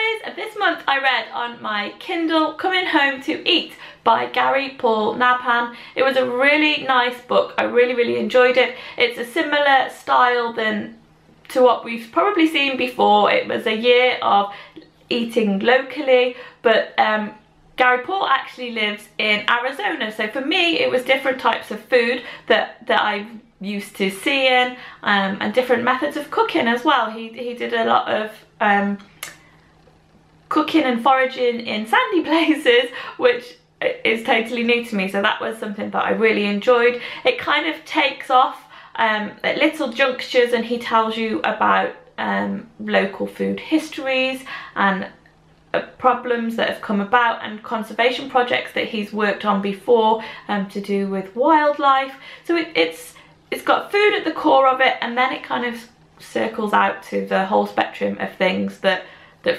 guys! This month I read on my Kindle Coming Home to Eat by Gary Paul Nabhan. It was a really nice book. I really enjoyed it. It's a similar style to what we've probably seen before. It was a year of eating locally, but Gary Paul actually lives in Arizona, so for me it was different types of food that I'm used to seeing, and different methods of cooking as well. He did a lot of cooking and foraging in sandy places, which is totally new to me, so that was something that I really enjoyed. It kind of takes off at little junctures, and he tells you about local food histories and problems that have come about and conservation projects that he's worked on before to do with wildlife. So it's got food at the core of it, and then it kind of circles out to the whole spectrum of things that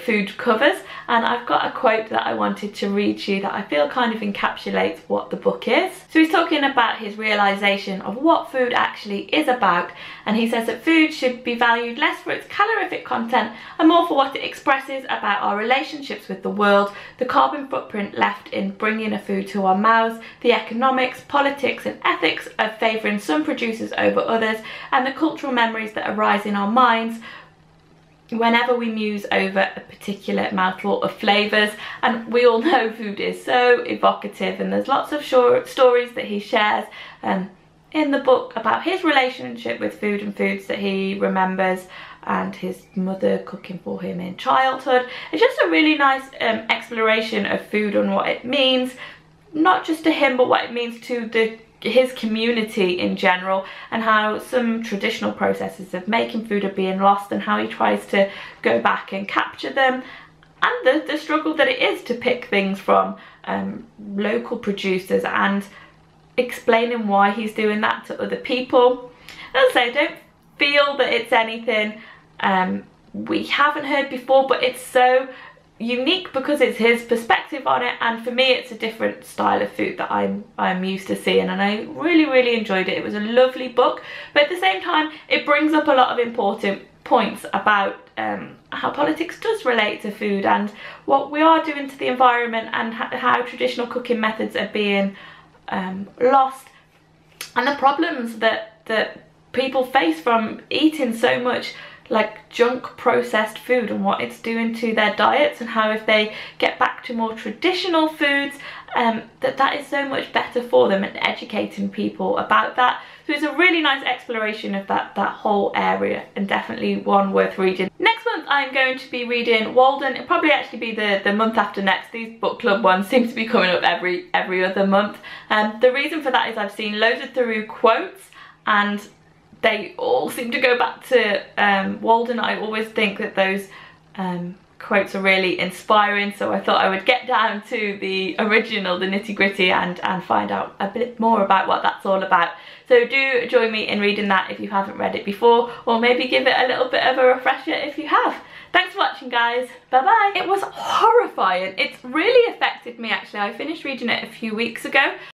food covers. And I've got a quote that I wanted to read to you that I feel kind of encapsulates what the book is. So he's talking about his realization of what food actually is about, and he says that food should be valued less for its calorific content and more for what it expresses about our relationships with the world, the carbon footprint left in bringing a food to our mouths, the economics, politics and ethics of favouring some producers over others, and the cultural memories that arise in our minds whenever we muse over a particular mouthful of flavours. And we all know food is so evocative, and there's lots of short stories that he shares in the book about his relationship with food and foods that he remembers, and his mother cooking for him in childhood. It's just a really nice exploration of food and what it means, not just to him, but what it means to his community in general, and how some traditional processes of making food are being lost, and how he tries to go back and capture them, and the struggle that it is to pick things from local producers, and explaining why he's doing that to other people. As I say, I don't feel that it's anything we haven't heard before, but it's so unique because it's his perspective on it, and for me it's a different style of food that I'm used to seeing, and I really enjoyed it. It was a lovely book, but at the same time it brings up a lot of important points about how politics does relate to food, and what we are doing to the environment, and how traditional cooking methods are being lost, and the problems that people face from eating so much like junk processed food, and what it's doing to their diets, and how if they get back to more traditional foods that is so much better for them, and educating people about that. So it's a really nice exploration of that whole area, and definitely one worth reading. Next month I'm going to be reading Walden. It'll probably actually be the month after next. These book club ones seem to be coming up every other month. The reason for that is I've seen loads of through quotes, and they all seem to go back to Walden. I always think that those quotes are really inspiring, so I thought I would get down to the original, the nitty-gritty, and find out a bit more about what that's all about. So do join me in reading that if you haven't read it before, or maybe give it a little bit of a refresher if you have. Thanks for watching, guys. Bye bye. It was horrifying. It's really affected me actually. I finished reading it a few weeks ago.